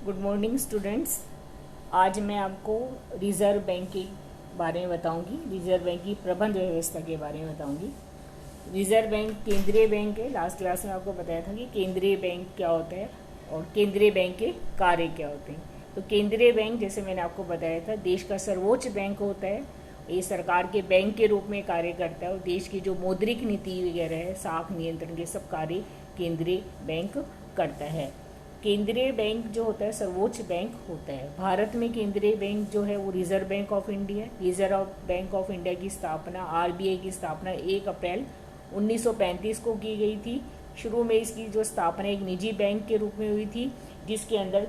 Good morning students. आज मैं आपको रिजर्व बैंक के बारे में बताऊंगी, रिजर्व बैंक की प्रबंध व्यवस्था के बारे में बताऊंगी। रिजर्व बैंक केंद्रीय बैंक है। लास्ट क्लास में आपको बताया था कि केंद्रीय बैंक क्या होता है और केंद्रीय बैंक के कार्य क्या होते हैं। तो केंद्रीय बैंक, जैसे मैंने आपको बताया था, देश का सर्वोच्च बैंक होता है। ये सरकार के बैंक के रूप में कार्य करता है और देश की जो मौद्रिक नीति वगैरह है, साख नियंत्रण के सब कार्य केंद्रीय बैंक करता है। केंद्रीय बैंक जो होता है सर्वोच्च बैंक होता है। भारत में केंद्रीय बैंक जो है वो रिजर्व बैंक ऑफ इंडिया है। रिजर्व बैंक ऑफ इंडिया की स्थापना, आरबीआई की स्थापना 1 अप्रैल 1935 को की गई थी। शुरू में इसकी जो स्थापना एक निजी बैंक के रूप में हुई थी, जिसके अंदर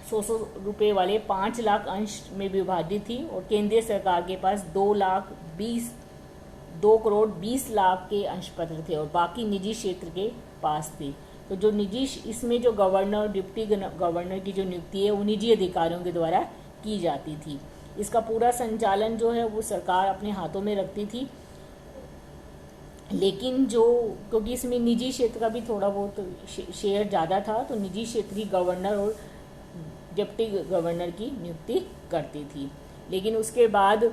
100 रुपये वाले 5 लाख अंश में विभाजित थी और केंद्रीय सरकार के पास 2 करोड़ 20 लाख के अंश पत्र थे और बाकी निजी क्षेत्र के पास थे। तो जो निजी, इसमें जो गवर्नर, डिप्टी गवर्नर की जो नियुक्ति है वो निजी अधिकारियों के द्वारा की जाती थी। इसका पूरा संचालन जो है वो सरकार अपने हाथों में रखती थी। लेकिन क्योंकि इसमें निजी क्षेत्र का भी थोड़ा बहुत शेयर ज़्यादा था, तो निजी क्षेत्र की गवर्नर और डिप्टी गवर्नर की नियुक्ति करती थी। लेकिन उसके बाद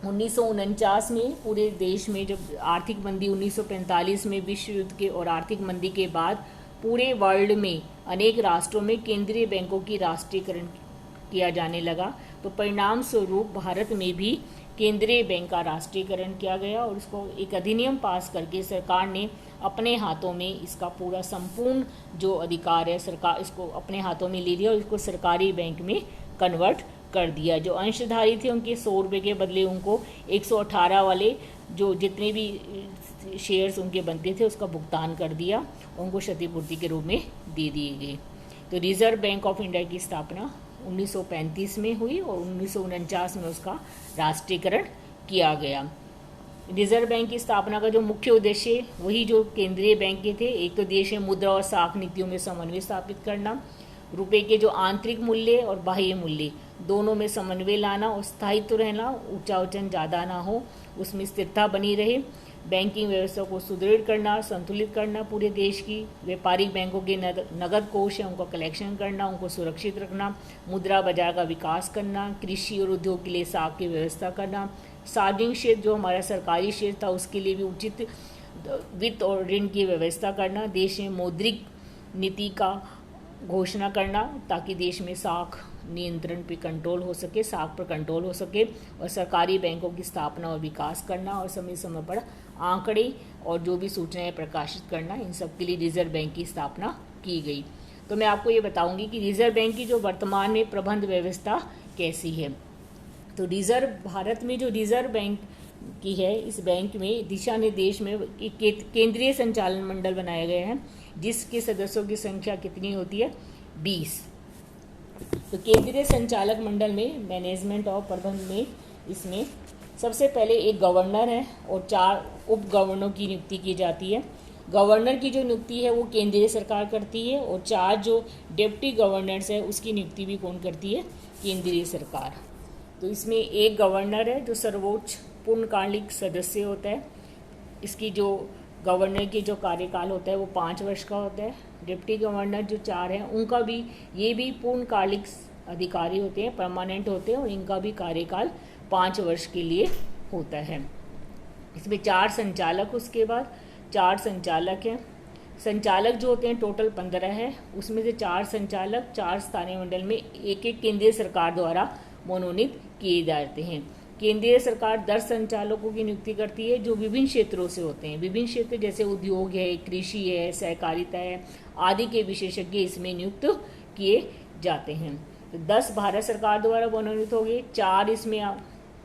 1949 में पूरे देश में जब आर्थिक मंदी, 1945 में विश्व युद्ध के और आर्थिक मंदी के बाद पूरे वर्ल्ड में अनेक राष्ट्रों में केंद्रीय बैंकों की राष्ट्रीयकरण किया जाने लगा। तो परिणाम स्वरूप भारत में भी केंद्रीय बैंक का राष्ट्रीयकरण किया गया और इसको एक अधिनियम पास करके सरकार ने अपने हाथों में इसका पूरा संपूर्ण जो अधिकार है, सरकार इसको अपने हाथों में ले लिया और इसको सरकारी बैंक में कन्वर्ट कर दिया। जो अंशधारी थे उनके 100 रुपये के बदले उनको 118 वाले जो जितने भी शेयर्स उनके बनते थे उसका भुगतान कर दिया, उनको क्षतिपूर्ति के रूप में दे दिए गए। तो रिजर्व बैंक ऑफ इंडिया की स्थापना 1935 में हुई और 1949 में उसका राष्ट्रीयकरण किया गया। रिजर्व बैंक की स्थापना का जो मुख्य उद्देश्य वही जो केंद्रीय बैंक के थे, एक तो देश में मुद्रा और साख नीतियों में समन्वय स्थापित करना, रुपए के जो आंतरिक मूल्य और बाह्य मूल्य दोनों में समन्वय लाना और स्थायित्व रहना, ऊंचा उचन ज़्यादा ना हो, उसमें स्थिरता बनी रहे, बैंकिंग व्यवस्था को सुदृढ़ करना, संतुलित करना, पूरे देश की व्यापारिक बैंकों के नगद कोष है उनको कलेक्शन करना, उनको सुरक्षित रखना, मुद्रा बाजार का विकास करना, कृषि और उद्योग के लिए साख की व्यवस्था करना, सार्वजनिक क्षेत्र जो हमारा सरकारी क्षेत्र था उसके लिए भी उचित वित्त और ऋण की व्यवस्था करना, देश में मौद्रिक नीति का घोषणा करना ताकि देश में साख नियंत्रण पे कंट्रोल हो सके, साख पर कंट्रोल हो सके, और सरकारी बैंकों की स्थापना और विकास करना और समय समय पर आंकड़े और जो भी सूचनाएं प्रकाशित करना, इन सब के लिए रिजर्व बैंक की स्थापना की गई। तो मैं आपको ये बताऊंगी कि रिजर्व बैंक की जो वर्तमान में प्रबंध व्यवस्था कैसी है। तो भारत में जो रिजर्व बैंक की है, इस बैंक में दिशा निर्देश में केंद्रीय संचालन मंडल बनाया गया है, जिसके सदस्यों की संख्या कितनी होती है? 20। तो केंद्रीय संचालक मंडल में मैनेजमेंट और प्रबंध में इसमें सबसे पहले एक गवर्नर है और 4 उप गवर्नरों की नियुक्ति की जाती है। गवर्नर की जो नियुक्ति है वो केंद्रीय सरकार करती है और 4 जो डिप्टी गवर्नर्स है उसकी नियुक्ति भी कौन करती है? केंद्रीय सरकार। तो इसमें एक गवर्नर है जो सर्वोच्च पूर्णकालिक सदस्य होता है। इसकी जो गवर्नर की जो कार्यकाल होता है वो 5 वर्ष का होता है। डिप्टी गवर्नर जो 4 हैं उनका भी, ये भी पूर्णकालिक अधिकारी होते हैं, परमानेंट होते हैं और इनका भी कार्यकाल 5 वर्ष के लिए होता है। इसमें 4 संचालक, उसके बाद 4 संचालक हैं। संचालक जो होते हैं टोटल 15 है, उसमें से 4 संचालक 4 स्थानीय मंडल में एक केंद्रीय सरकार द्वारा मनोनीत किए जाते हैं। केंद्रीय सरकार 10 संचालकों की नियुक्ति करती है जो विभिन्न क्षेत्रों से होते हैं। विभिन्न क्षेत्र जैसे उद्योग है, कृषि है, सहकारिता है आदि के विशेषज्ञ इसमें नियुक्त किए जाते हैं। तो 10 भारत सरकार द्वारा मनोनीत हो गए, 4 इसमें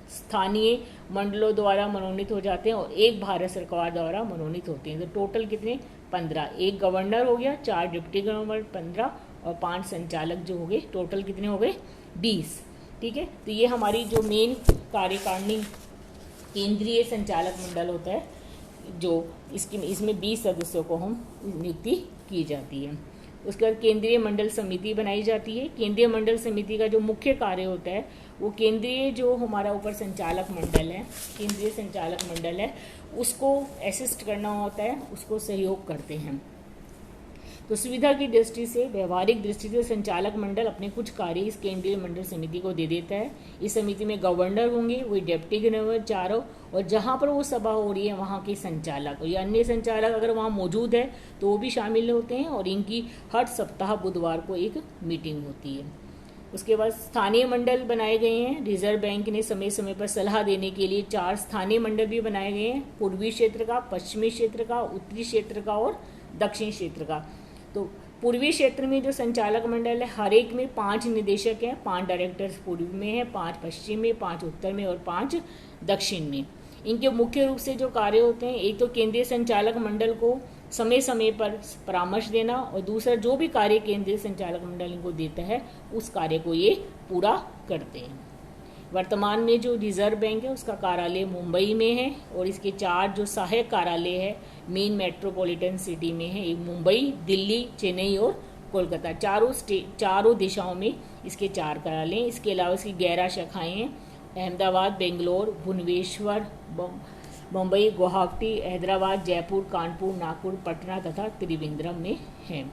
स्थानीय मंडलों द्वारा मनोनीत हो जाते हैं और 1 भारत सरकार द्वारा मनोनीत होते हैं। तो टोटल कितने? 15। एक गवर्नर हो गया, 4 डिप्टी गवर्नर 15 और 5 संचालक जो हो गए, टोटल कितने हो गए? 20। ठीक है। तो ये हमारी जो मेन कार्यकारिणी केंद्रीय संचालक मंडल होता है, जो इसमें 20 सदस्यों को हम नियुक्ति की जाती है। उसके बाद केंद्रीय मंडल समिति बनाई जाती है। केंद्रीय मंडल समिति का जो मुख्य कार्य होता है वो केंद्रीय जो हमारा ऊपर संचालक मंडल है, केंद्रीय संचालक मंडल है, उसको असिस्ट करना होता है, उसको सहयोग करते हैं। तो सुविधा की दृष्टि से, व्यवहारिक दृष्टि से संचालक मंडल अपने कुछ कार्य इस केंद्रीय मंडल समिति को दे देता है। इस समिति में गवर्नर होंगे, वही डिप्टी गवर्नर चारों, और जहाँ पर वो सभा हो रही है वहाँ के संचालक या अन्य संचालक अगर वहाँ मौजूद है तो वो भी शामिल होते हैं, और इनकी हर सप्ताह बुधवार को एक मीटिंग होती है। उसके बाद स्थानीय मंडल बनाए गए हैं। रिजर्व बैंक ने समय समय पर सलाह देने के लिए 4 स्थानीय मंडल भी बनाए गए हैं, पूर्वी क्षेत्र का, पश्चिमी क्षेत्र का, उत्तरी क्षेत्र का और दक्षिण क्षेत्र का। तो पूर्वी क्षेत्र में जो संचालक मंडल है, हर एक में 5 निदेशक हैं, 5 डायरेक्टर्स पूर्व में हैं, 5 पश्चिम में, 5 उत्तर में और 5 दक्षिण में। इनके मुख्य रूप से जो कार्य होते हैं, एक तो केंद्रीय संचालक मंडल को समय समय पर परामर्श देना, और दूसरा जो भी कार्य केंद्रीय संचालक मंडल इनको देता है उस कार्य को ये पूरा करते हैं। वर्तमान में जो रिजर्व बैंक है उसका कार्यालय मुंबई में है, और इसके 4 जो सहायक कार्यालय है मेन मेट्रोपॉलिटन सिटी में है, एक मुंबई, दिल्ली, चेन्नई और कोलकाता। चारों दिशाओं में इसके 4 कार्यालय हैं। इसके अलावा इसकी 11 शाखाएं हैं, अहमदाबाद, बेंगलोर, भुवनेश्वर, मुंबई, गुवाहाटी, हैदराबाद, जयपुर, कानपुर, नागपुर, पटना तथा त्रिवेंद्रम में है।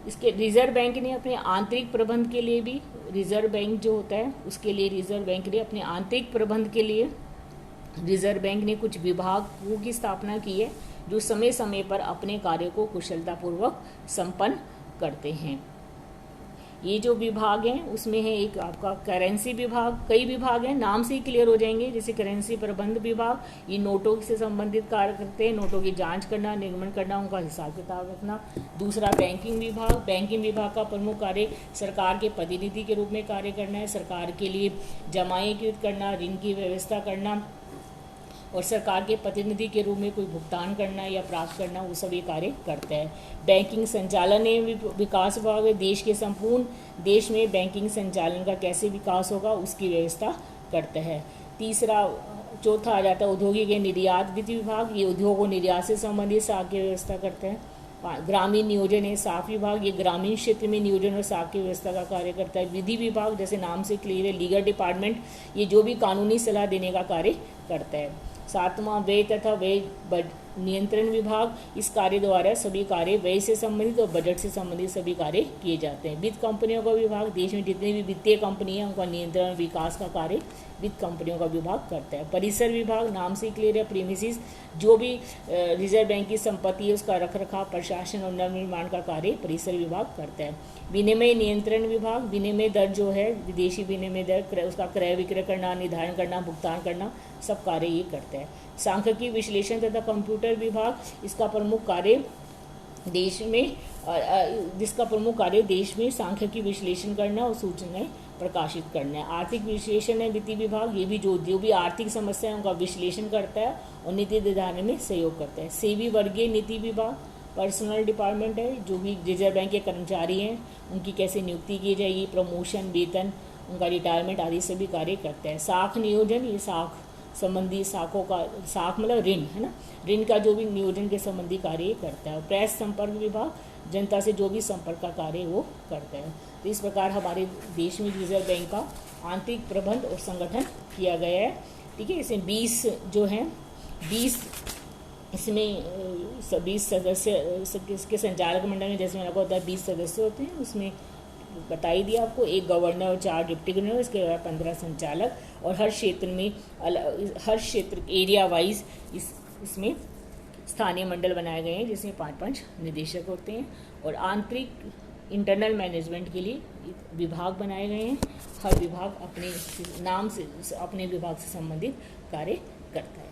इसके रिजर्व बैंक ने अपने आंतरिक प्रबंध के लिए भी, रिजर्व बैंक जो होता है उसके लिए रिजर्व बैंक ने अपने आंतरिक प्रबंध के लिए रिजर्व बैंक ने कुछ विभागों की स्थापना की है जो समय समय पर अपने कार्य को कुशलतापूर्वक संपन्न करते हैं। ये जो विभाग हैं उसमें है एक आपका करेंसी विभाग, कई विभाग हैं, नाम से ही क्लियर हो जाएंगे। जैसे करेंसी प्रबंध विभाग, ये नोटों से संबंधित कार्य करते हैं, नोटों की जांच करना, निर्गमन करना, उनका हिसाब किताब रखना। दूसरा बैंकिंग विभाग, बैंकिंग विभाग का प्रमुख कार्य सरकार के प्रतिनिधि के रूप में कार्य करना है, सरकार के लिए जमाएं कृत करना, ऋण की व्यवस्था करना और सरकार के प्रतिनिधि के रूप में कोई भुगतान करना या प्राप्त करना, वो सभी कार्य करता है। बैंकिंग संचालन एवं विकास विभाग है, देश के संपूर्ण देश में बैंकिंग संचालन का कैसे विकास होगा उसकी व्यवस्था करता है। चौथा आ जाता है औद्योगिक निर्यात वित्त विभाग, ये उद्योग और निर्यात से संबंधित साख की व्यवस्था करता है। ग्रामीण नियोजन है साख विभाग, ये ग्रामीण क्षेत्र में नियोजन और साख की व्यवस्था का कार्य करता है। विधि विभाग, जैसे नाम से क्लियर है, लीगल डिपार्टमेंट, ये जो भी कानूनी सलाह देने का कार्य करता है। 7वां व्यय तथा व्यय नियंत्रण विभाग, इस कार्य द्वारा सभी कार्य व्यय से संबंधित और बजट से संबंधित सभी कार्य किए जाते हैं। वित्त कंपनियों का विभाग, देश में जितनी भी वित्तीय कंपनी है उनका नियंत्रण विकास का कार्य वित्त कंपनियों का विभाग करता है। परिसर विभाग, नाम से क्लियर है, प्रीमिसेस, जो भी रिजर्व बैंक की संपत्ति है उसका रखरखाव, प्रशासन और नवनिर्माण का कार्य परिसर विभाग करता है। विनिमय नियंत्रण विभाग, विनिमय दर जो है विदेशी विनिमय दर, उसका क्रय विक्रय करना, निर्धारण करना, भुगतान करना, सब कार्य ये करता है। सांख्यिकी विश्लेषण तथा कंप्यूटर विभाग, इसका प्रमुख कार्य देश में सांख्यिकी विश्लेषण करना और सूचनाएं प्रकाशित करना है। आर्थिक विश्लेषण है वित्तीय विभाग, ये भी जो भी आर्थिक समस्या है उनका विश्लेषण करता है और नीति निर्धारण में सहयोग करता है। सेवी वर्गीय नीति विभाग, पर्सनल डिपार्टमेंट है, जो भी रिजर्व बैंक के कर्मचारी हैं उनकी कैसे नियुक्ति की जाएगी, प्रमोशन, वेतन, उनका रिटायरमेंट आदि सभी कार्य करता है। साख नियोजन, ये साख संबंधी साखों का, साख मतलब ऋण है ना, ऋण का जो भी नियोजन के संबंधी कार्य करता है। प्रेस संपर्क विभाग, जनता से जो भी संपर्क का कार्य वो करता है। तो इस प्रकार हमारे देश में रिजर्व बैंक का आंतरिक प्रबंध और संगठन किया गया है। ठीक है, इसमें 20 जो हैं 20 इसमें 20 सदस्य इसके संचालक मंडल में, जैसे मैंने आपको बताया 20 सदस्य होते हैं, उसमें बता ही दिया आपको, एक गवर्नर और 4 डिप्टी गवर्नर, इसके अलावा 15 संचालक, और हर क्षेत्र एरिया वाइज इसमें स्थानीय मंडल बनाए गए हैं जिसमें 5-5 निदेशक होते हैं, और आंतरिक इंटरनल मैनेजमेंट के लिए विभाग बनाए गए हैं। हर विभाग अपने नाम से अपने विभाग से संबंधित कार्य करता है।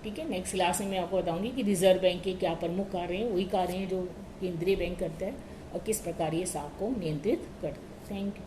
ठीक है, नेक्स्ट क्लास में मैं आपको बताऊंगी कि रिजर्व बैंक के क्या प्रमुख कार्य हैं, वही कार्य हैं जो केंद्रीय बैंक करता है और किस प्रकार ये साख को नियंत्रित करता है। Thank you.